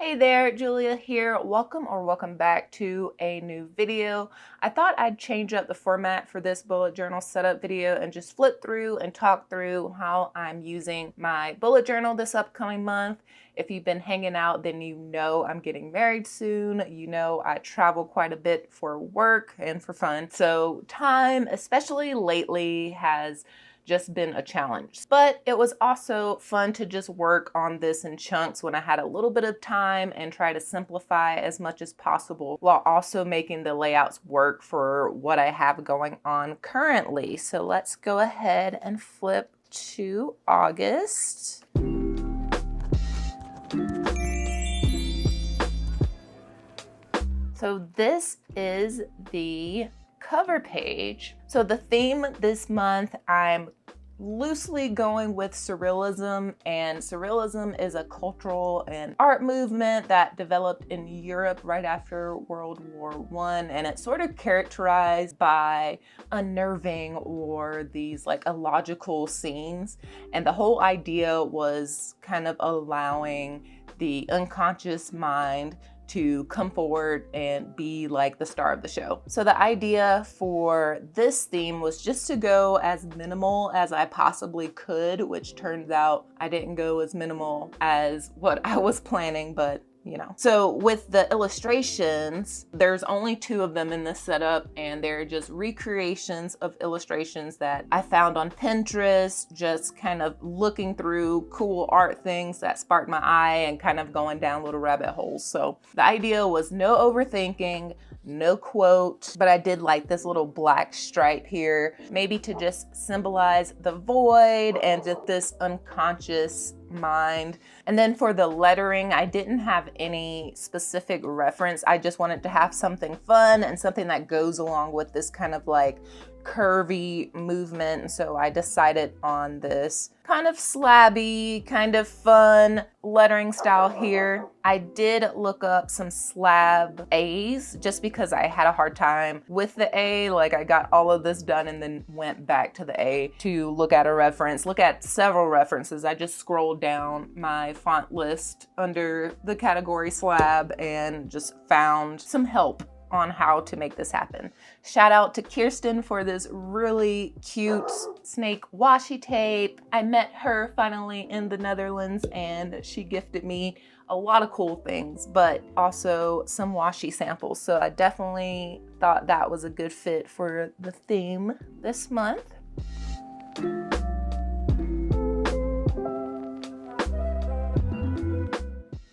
Hey there, Julia here. Welcome back to a new video. I thought I'd change up the format for this bullet journal setup video and just flip through and talk through how I'm using my bullet journal this upcoming month. If you've been hanging out, then you know I'm getting married soon. You know I travel quite a bit for work and for fun. So time, especially lately, has just been a challenge. But it was also fun to just work on this in chunks when I had a little bit of time and try to simplify as much as possible while also making the layouts work for what I have going on currently. So let's go ahead and flip to August. So this is the cover page. So the theme this month, I'm loosely going with Surrealism, and Surrealism is a cultural and art movement that developed in Europe right after World War I, and it's sort of characterized by unnerving or these like illogical scenes, and the whole idea was kind of allowing the unconscious mind to come forward and be like the star of the show. So the idea for this theme was just to go as minimal as I possibly could, which turns out I didn't go as minimal as what I was planning, but you know. So with the illustrations, there's only 2 of them in this setup, and they're just recreations of illustrations that I found on Pinterest, just kind of looking through cool art things that sparked my eye and kind of going down little rabbit holes. So the idea was no overthinking, no quote, but I did like this little black stripe here, maybe to just symbolize the void and just this unconscious mind. And then for the lettering, I didn't have any specific reference. I just wanted to have something fun and something that goes along with this kind of like curvy movement. And so I decided on this kind of slabby, kind of fun lettering style here. I did look up some slab A's just because I had a hard time with the A. Like I got all of this done and then went back to the A to look at a reference, look at several references. I just scrolled down my font list under the category slab and just found some help on how to make this happen. Shout out to Kirsten for this really cute snake washi tape. I met her finally in the Netherlands and she gifted me a lot of cool things, but also some washi samples. So I definitely thought that was a good fit for the theme this month.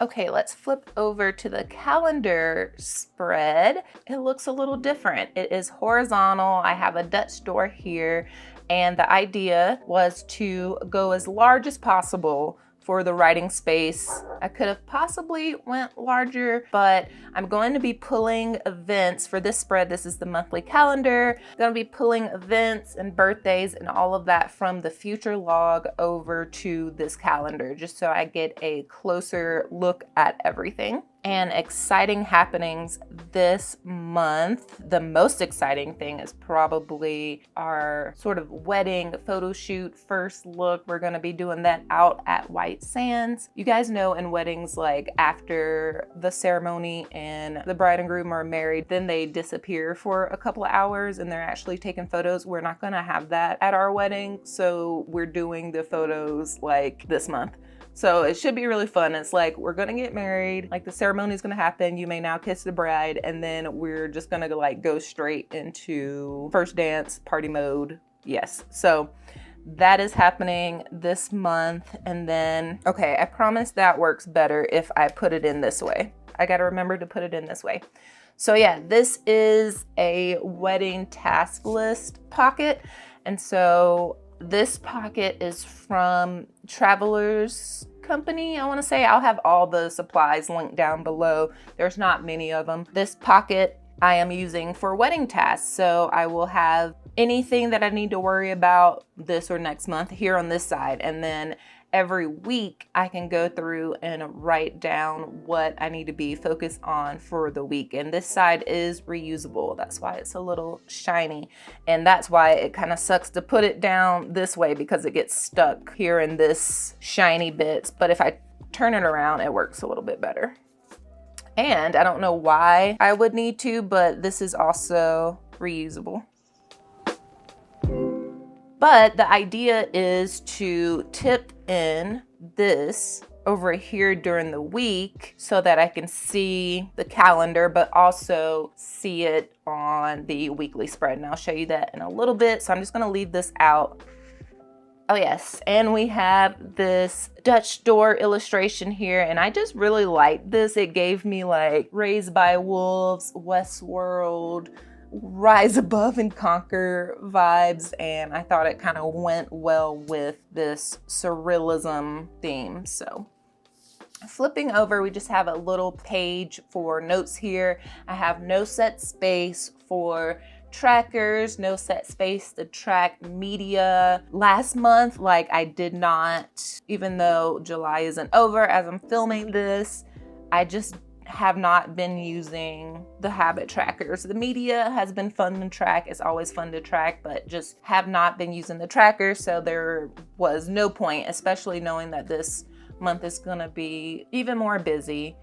Okay, let's flip over to the calendar spread. It looks a little different. It is horizontal. I have a Dutch door here, and the idea was to go as large as possible for the writing space. I could have possibly went larger, but I'm going to be pulling events for this spread. This is the monthly calendar. I'm going to be pulling events and birthdays and all of that from the future log over to this calendar, just so I get a closer look at everything. And exciting happenings this month. The most exciting thing is probably our sort of wedding photo shoot first look. We're gonna be doing that out at White Sands. You guys know in weddings, like after the ceremony and the bride and groom are married, then they disappear for a couple of hours and they're actually taking photos. We're not gonna have that at our wedding, so we're doing the photos like this month. So it should be really fun. It's like, we're gonna get married, like the ceremony is gonna happen, you may now kiss the bride, and then we're just gonna like go straight into first dance, party mode. Yes, so that is happening this month. And then, okay, I promise that works better if I put it in this way. I gotta remember to put it in this way. So yeah, this is a wedding task list pocket. And so this pocket is from Traveler's Company, I want to say. I'll have all the supplies linked down below. There's not many of them. This pocket I am using for wedding tasks, so I will have anything that I need to worry about this or next month here on this side, and then every week I can go through and write down what I need to be focused on for the week. And this side is reusable. That's why it's a little shiny. And that's why it kind of sucks to put it down this way, because it gets stuck here in this shiny bits. But if I turn it around, it works a little bit better. And I don't know why I would need to, but this is also reusable. But the idea is to tip in this over here during the week so that I can see the calendar, but also see it on the weekly spread. And I'll show you that in a little bit. So I'm just gonna leave this out. Oh yes, and we have this Dutch door illustration here, and I just really like this. It gave me like Raised by Wolves, Westworld, Rise Above and Conquer vibes, and I thought it kind of went well with this surrealism theme. So flipping over, we just have a little page for notes here. I have no set space for trackers, no set space to track media. Last month, like I did not, even though July isn't over as I'm filming this, I just have not been using the habit trackers. The media has been fun to track. It's always fun to track, but just have not been using the tracker. So there was no point, especially knowing that this month is gonna be even more busy,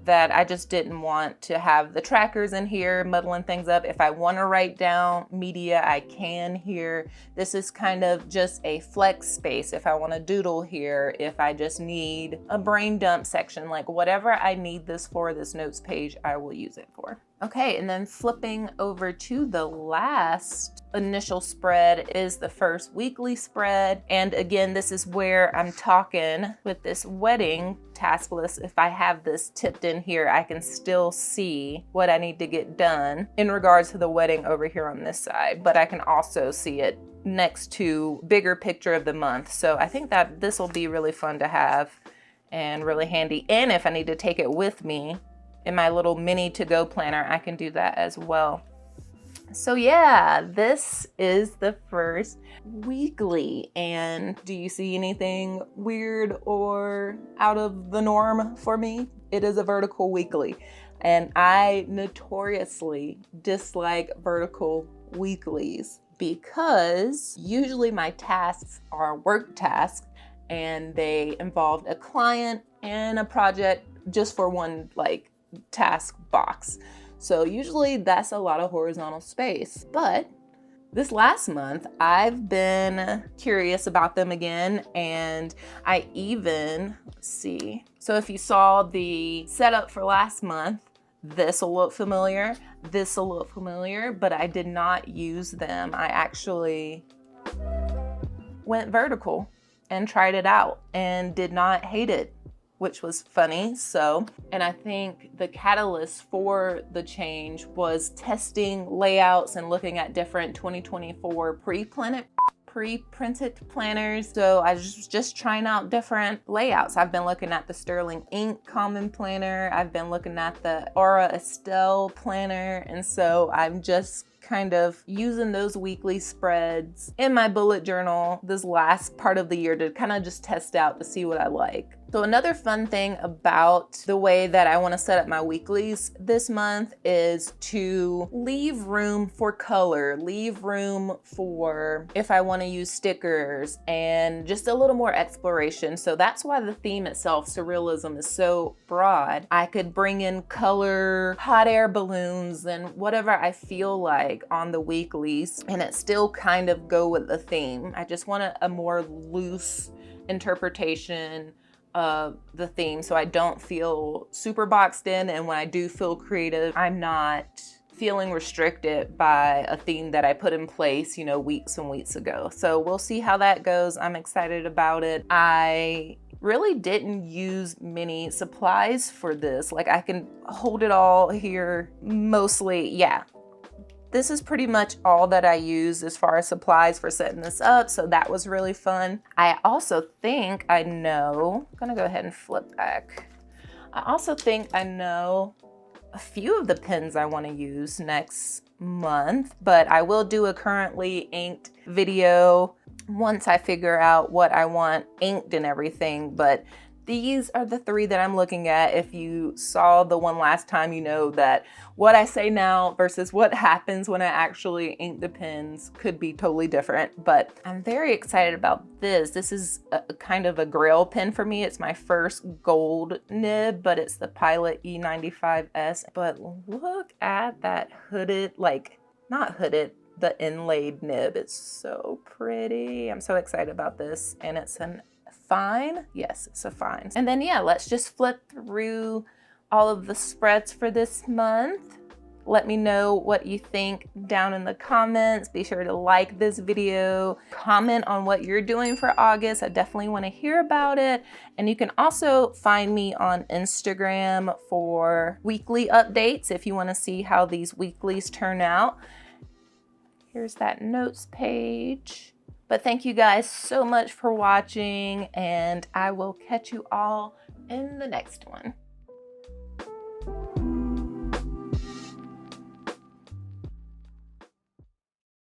that I just didn't want to have the trackers in here muddling things up. If I want to write down media, I can here. This is kind of just a flex space. If I want to doodle here, if I just need a brain dump section, like whatever I need this for, this notes page, I will use it for. Okay, and then flipping over to the last initial spread is the first weekly spread. And again, this is where I'm talking with this wedding task list. If I have this tipped in here, I can still see what I need to get done in regards to the wedding over here on this side, but I can also see it next to bigger picture of the month. So I think that this will be really fun to have and really handy. And if I need to take it with me in my little mini to-go planner, I can do that as well. So yeah, this is the first weekly. And do you see anything weird or out of the norm for me? It is a vertical weekly. And I notoriously dislike vertical weeklies because usually my tasks are work tasks and they involved a client and a project just for one like task box. So usually that's a lot of horizontal space. But this last month, I've been curious about them again, and I even, let's see. So if you saw the setup for last month, this will look familiar, this will look familiar, but I did not use them. I actually went vertical and tried it out and did not hate it, which was funny. So, and I think the catalyst for the change was testing layouts and looking at different 2024 pre-printed planners. So I was just trying out different layouts. I've been looking at the Sterling Ink Common Planner. I've been looking at the Aura Estelle Planner. And so I'm just kind of using those weekly spreads in my bullet journal this last part of the year to kind of just test out to see what I like. So another fun thing about the way that I want to set up my weeklies this month is to leave room for color, leave room for if I want to use stickers and just a little more exploration. So that's why the theme itself, surrealism, is so broad. I could bring in color, hot air balloons, and whatever I feel like on the weeklies, and it still kind of go with the theme. I just want a more loose interpretation of the theme so I don't feel super boxed in, and when I do feel creative, I'm not feeling restricted by a theme that I put in place, you know, weeks and weeks ago. So we'll see how that goes. I'm excited about it. I really didn't use many supplies for this. Like I can hold it all here mostly. Yeah. This is pretty much all that I used as far as supplies for setting this up, so that was really fun. I also think I know, I'm gonna go ahead and flip back. I also think I know a few of the pens I wanna use next month, but I will do a currently inked video once I figure out what I want inked and everything. But these are the 3 that I'm looking at. If you saw the one last time, you know that what I say now versus what happens when I actually ink the pens could be totally different, but I'm very excited about this. This is a kind of a grail pen for me. It's my first gold nib, but it's the Pilot E95S. But look at that hooded, like not hooded, the inlaid nib. It's so pretty. I'm so excited about this. And it's an fine. Yes, it's a fine. And then yeah, let's just flip through all of the spreads for this month. Let me know what you think down in the comments. Be sure to like this video, comment on what you're doing for August. I definitely want to hear about it. And you can also find me on Instagram for weekly updates if you want to see how these weeklies turn out. Here's that notes page. But thank you guys so much for watching, and I will catch you all in the next one.